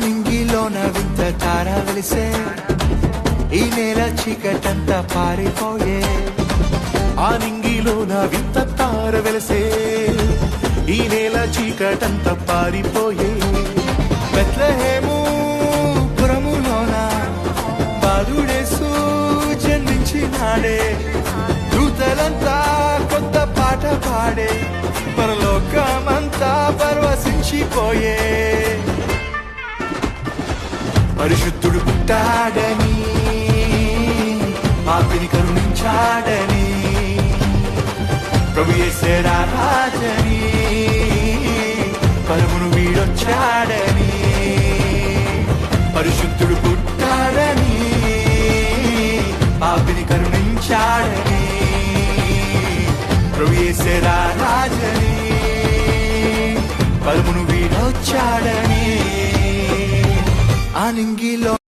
నింగిలోన వింత తార వెలిసే, ఈ నేల చీకటంతా పారిపోయే. ఆ నింగిలోన వింత తార వెలిసే, ఈ నేల చీకటంతా పారిపోయే. బెత్లెహేము పురములోన బాలుడేసు జన్మించినాడే. దూతలంతా కొత్త పాట పాడే, పరలోకమంతా పరవశించిపోయే. పరిశుద్ధుడు పుట్టాడని, పాపిని కరుణించాడని, ప్రభు యేసే రాజని, పరమును వీడొచ్చాడని. పరిశుద్ధుడు పుట్టాడని, పాపిని కరుణించాడని, ప్రభు యేసే రాజని, పరమును వీడొచ్చాడని. ఆ నింగిలో